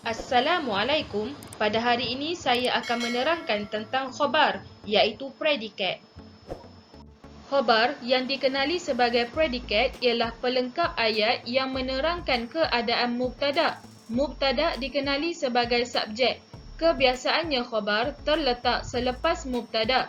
Assalamualaikum. Pada hari ini saya akan menerangkan tentang khabar, iaitu predikat. Khabar yang dikenali sebagai predikat ialah pelengkap ayat yang menerangkan keadaan mubtada'. Mubtada' dikenali sebagai subjek. Kebiasaannya khabar terletak selepas mubtada'.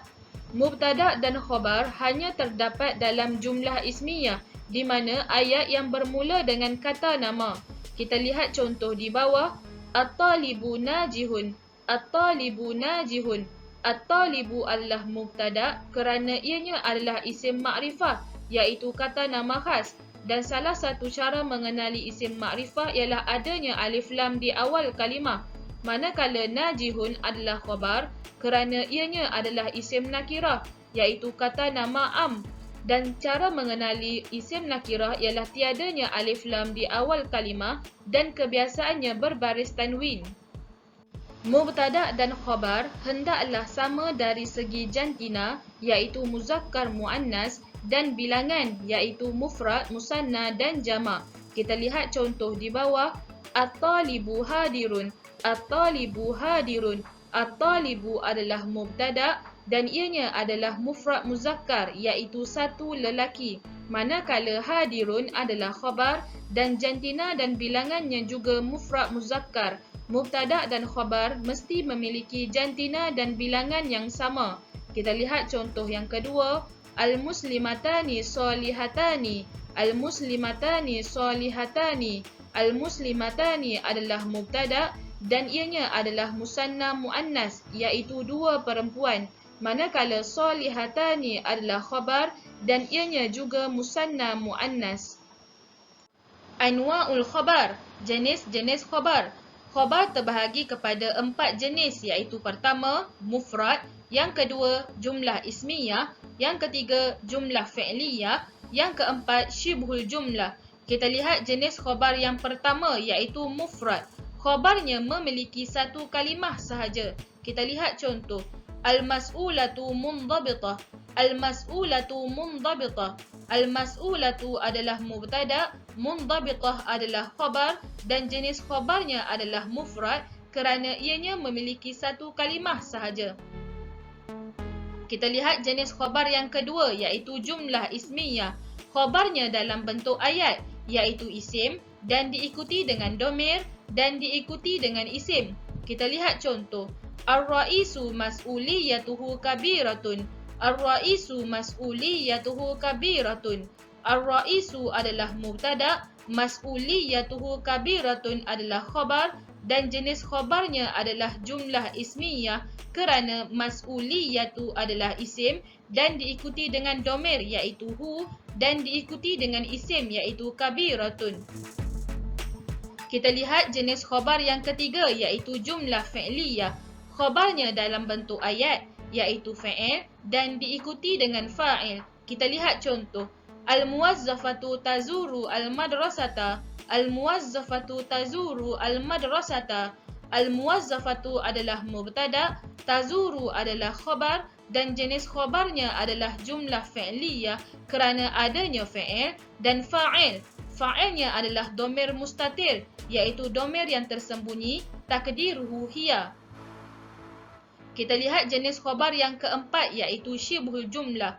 Mubtada' dan khabar hanya terdapat dalam jumlah ismiyah, di mana ayat yang bermula dengan kata nama. Kita lihat contoh di bawah. At-talibu najihun. At-talibu najihun. At-talibu adalah mubtada' kerana ianya adalah isim makrifah, iaitu kata nama khas. Dan salah satu cara mengenali isim makrifah ialah adanya alif lam di awal kalimah. Manakala najihun adalah khabar kerana ianya adalah isim nakirah, iaitu kata nama am. Dan cara mengenali isim nakirah ialah tiadanya alif lam di awal kalimah dan kebiasaannya berbaris tanwin. Mubtada' dan khabar hendaklah sama dari segi jantina, iaitu muzakkar muannas, dan bilangan, iaitu mufrad, musanna dan jama'. Kita lihat contoh di bawah. At-talibu hadirun. At-talibu hadirun. At-talibu adalah mubtada' dan ianya adalah mufrad muzakkar, iaitu satu lelaki. Manakala hadirun adalah khabar dan jantina dan bilangannya juga mufrad muzakkar. Mubtada' dan khabar mesti memiliki jantina dan bilangan yang sama. Kita lihat contoh yang kedua. Al-muslimatani solihatani. Al-muslimatani solihatani. Al-muslimatani adalah mubtada' dan ianya adalah musanna muannas, iaitu dua perempuan. Manakala solihatani adalah khabar dan ianya juga musanna muannas. Anwa'ul khabar, jenis-jenis khabar. Khabar terbahagi kepada 4 jenis, iaitu pertama, mufrad, yang kedua, jumlah ismiyah, yang ketiga, jumlah fi'liyah, yang keempat, syibhul jumlah. Kita lihat jenis khabar yang pertama, iaitu mufrad. Khabarnya memiliki satu kalimah sahaja. Kita lihat contoh. Al-mas'ulatu mundabitah. Al-mas'ulatu mundabitah. Al-mas'ulatu adalah mubtada', mundabitah adalah khabar dan jenis khabarnya adalah mufrad kerana ianya memiliki satu kalimah sahaja. Kita lihat jenis khabar yang kedua, iaitu jumlah ismiyah. Khabarnya dalam bentuk ayat, iaitu isim dan diikuti dengan domir dan diikuti dengan isim. Kita lihat contoh. Ar-ra'isu mas'uliyatuhu kabiratun. Ar-ra'isu mas'uliyatuhu kabiratun. Ar-ra'isu adalah mubtada', mas'uliyatuhu kabiratun adalah khabar dan jenis khabarnya adalah jumlah ismiyah kerana mas'uliyatu adalah isim dan diikuti dengan domir, iaitu hu, dan diikuti dengan isim, iaitu kabiratun. Kita lihat jenis khabar yang ketiga, iaitu jumlah fi'liyah. Khabarnya dalam bentuk ayat, iaitu fi'il dan diikuti dengan fa'il. Kita lihat contoh. Al-muwazzafatu tazuru al-madrasata. Al-muwazzafatu tazuru al-madrasata. Al-muwazzafatu adalah mubtada', tazuru adalah khabar dan jenis khabarnya adalah jumlah fi'liyah kerana adanya fi'il dan fa'il. Fa'ilnya adalah domir mustatir, iaitu domir yang tersembunyi, takdiruhu hiya. Kita lihat jenis khabar yang keempat, iaitu syibhul jumlah.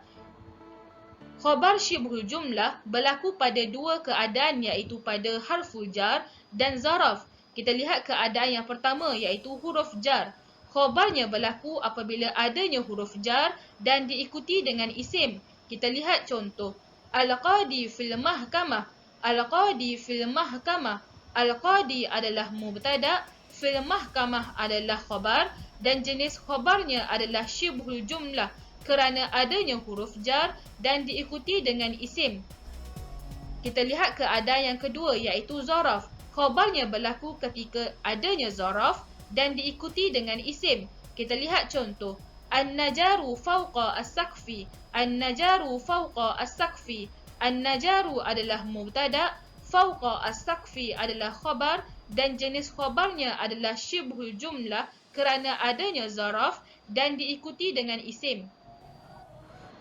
Khabar syibhul jumlah berlaku pada dua keadaan, iaitu pada harful jar dan zaraf. Kita lihat keadaan yang pertama, iaitu huruf jar. Khabarnya berlaku apabila adanya huruf jar dan diikuti dengan isim. Kita lihat contoh. Al-qadi fil mahkamah. Al-qadi fil mahkamah. Al-qadi adalah mubtada', fil mahkamah adalah khabar dan jenis khabarnya adalah syibhul jumlah kerana adanya huruf jar dan diikuti dengan isim. Kita lihat keadaan yang kedua, iaitu zaraf. Khabarnya berlaku ketika adanya zaraf dan diikuti dengan isim. Kita lihat contoh. An-najaru fawqa as-saqfi. An-najaru fawqa as-saqfi. An-najaru adalah mubtada', fawqa as-saqfi adalah khabar dan jenis khabarnya adalah syibhul jumlah kerana adanya zaraf dan diikuti dengan isim.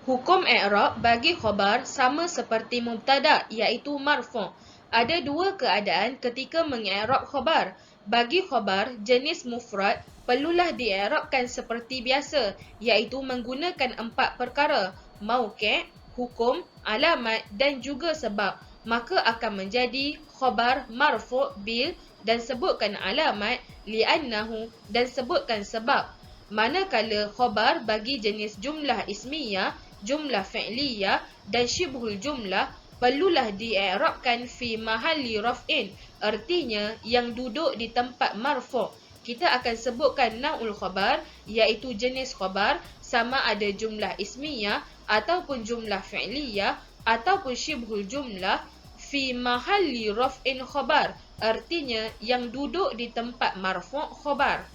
Hukum i'rab bagi khabar sama seperti mubtada', iaitu marfu'. Ada dua keadaan ketika mengi'rab khabar. Bagi khabar jenis mufrad, perlulah dii'rabkan seperti biasa, iaitu menggunakan 4 perkara, mauqi', hukum, alamat dan juga sebab. Maka akan menjadi khabar marfu' bil dan sebutkan alamat li'annahu dan sebutkan sebab. Manakala khabar bagi jenis jumlah ismiyah, jumlah fi'liyah dan syibhul jumlah perlulah dii'rabkan fi mahalli raf'in, artinya yang duduk di tempat marfu'. Kita akan sebutkan nau'ul khabar, iaitu jenis khabar, sama ada jumlah ismiyah ataupun jumlah fi'liyah ataupun syibhul jumlah, fi mahalli raf'in khabar, artinya yang duduk di tempat marfu' khabar.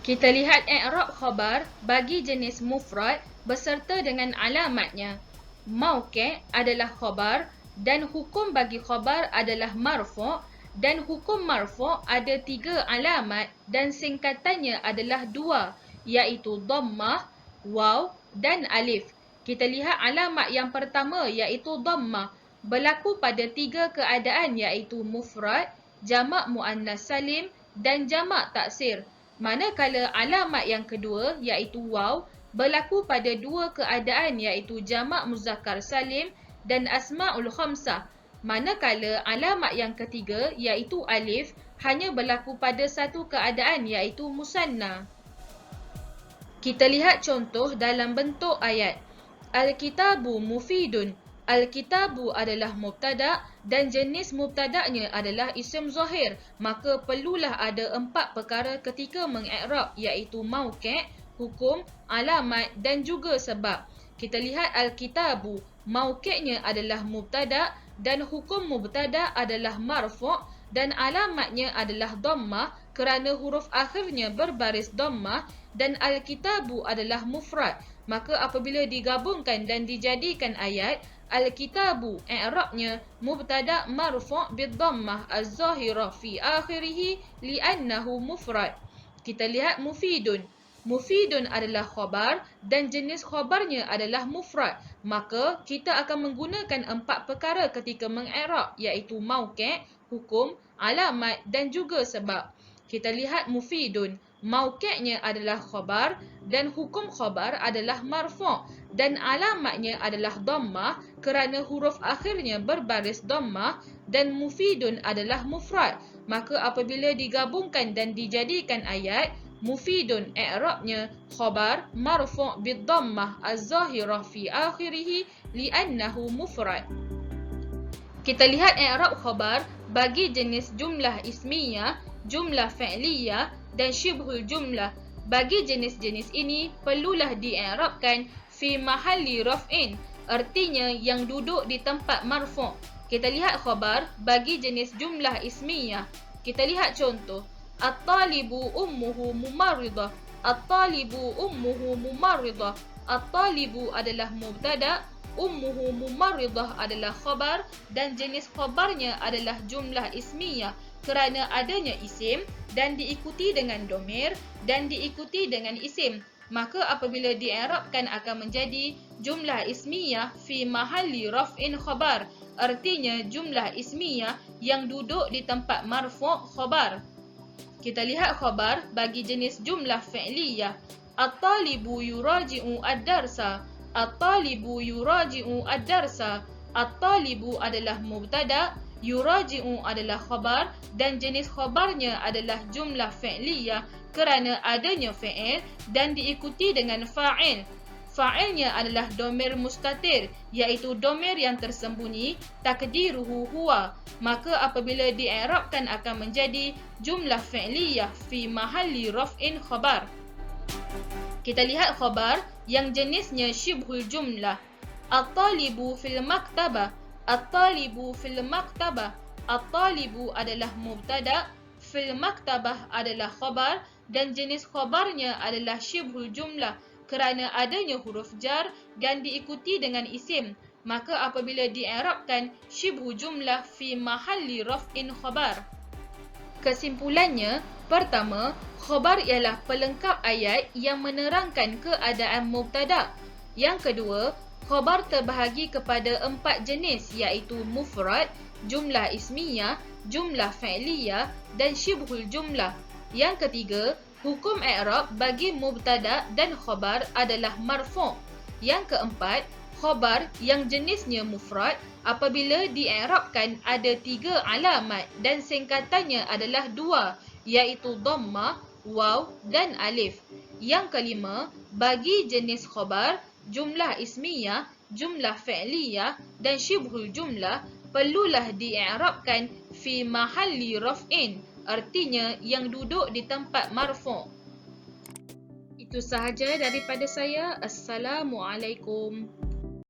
Kita lihat i'rab khabar bagi jenis mufrad beserta dengan alamatnya. Mauqi' adalah khabar dan hukum bagi khabar adalah marfu', dan hukum marfu' ada 3 alamat dan singkatannya adalah 2, iaitu dhammah, waw dan alif. Kita lihat alamat yang pertama iaitu dhammah, berlaku pada 3 keadaan iaitu mufrad, jamak muannas salim dan jamak taksir. Manakala alamat yang kedua iaitu waw berlaku pada 2 keadaan iaitu jamak muzakkar salim dan asmaul khamsah. Manakala alamat yang ketiga iaitu alif hanya berlaku pada 1 keadaan iaitu musanna. Kita lihat contoh dalam bentuk ayat. Al-kitabu mufidun. Al-kitabu adalah mubtada' dan jenis mubtada'nya adalah isim zahir. Maka perlulah ada 4 perkara ketika mengi'rab, iaitu mauqi', hukum, alamat dan juga sebab. Kita lihat al-kitabu, mauqi'nya adalah mubtada' dan hukum mubtada' adalah marfu' dan alamatnya adalah dhammah kerana huruf akhirnya berbaris dhammah, dan al-kitabu adalah mufrad. Maka apabila digabungkan dan dijadikan ayat, al-kitabu i'rabnya mubtada' marfu' bid-dhammah az-zahirah fi akhirih li'annahu mufrad. Kita lihat mufidun. Mufidun adalah khabar dan jenis khabarnya adalah mufrad. Maka kita akan menggunakan 4 perkara ketika mengi'rab, iaitu mauqi', hukum, alamat dan juga sebab. Kita lihat mufidun. Mauqi'nya adalah khabar dan hukum khabar adalah marfu' dan alamatnya adalah dhammah kerana huruf akhirnya berbaris dhammah, dan mufidun adalah mufrad. Maka apabila digabungkan dan dijadikan ayat, mufidun i'rabnya khabar marfu' bid-dhammah az-zahirah fi akhirih li'annahu mufrad. Kita lihat i'rab khabar bagi jenis jumlah ismiyah, jumlah fi'liyah dan syibhul jumlah. Bagi jenis-jenis ini perlulah dii'rabkan fi mahalli raf'in, artinya yang duduk di tempat marfu'. Kita lihat khabar bagi jenis jumlah ismiyah. Kita lihat contoh. At-talibu ummuhu mumarridah. At-talibu ummuhu mumarridah. At-talibu adalah mubtada', ummuhu mumarridah adalah khabar dan jenis khabarnya adalah jumlah ismiyah kerana adanya isim dan diikuti dengan domir dan diikuti dengan isim. Maka apabila dii'rabkan akan menjadi jumlah ismiyah fi mahalli raf'in khabar, artinya jumlah ismiyah yang duduk di tempat marfu' khabar. Kita lihat khabar bagi jenis jumlah fi'liyah. At-talibu yuraji'u ad-darsa. At-talibu yuraji'u ad-darsa. At-talibu adalah mubtada', yuraji'u adalah khabar dan jenis khabarnya adalah jumlah fi'liyah kerana adanya fi'il dan diikuti dengan fa'il. Fa'ilnya adalah domir mustatir, iaitu domir yang tersembunyi, takdiruhu huwa. Maka apabila dii'rabkan akan menjadi jumlah fi'liyah fi mahalli raf'in khabar. Kita lihat khabar yang jenisnya syibhul jumlah. At-talibu fil maktabah. At-talibu fil maktabah. At-talibu adalah mubtada', fil maktabah adalah khabar dan jenis khabarnya adalah syibhul jumlah kerana adanya huruf jar dan diikuti dengan isim. Maka apabila dii'rabkan syibhu jumlah fi mahalli raf'in khabar. Kesimpulannya, pertama, khabar ialah pelengkap ayat yang menerangkan keadaan mubtada'. Yang kedua, khabar terbahagi kepada 4 jenis iaitu mufrad, jumlah ismiyah, jumlah fi'liyah dan syibhul jumlah. Yang ketiga, hukum i'rab bagi mubtada dan khabar adalah marfu'. Yang keempat, khabar yang jenisnya mufrad apabila di'irabkan ada 3 alamat dan singkatannya adalah 2, iaitu dhammah, waw dan alif. Yang kelima, bagi jenis khabar, jumlah ismiyah, jumlah fi'liyah dan syibhul jumlah perlulah di'irabkan fi mahalli raf'in, artinya yang duduk di tempat marfu'. Itu sahaja daripada saya. Assalamualaikum.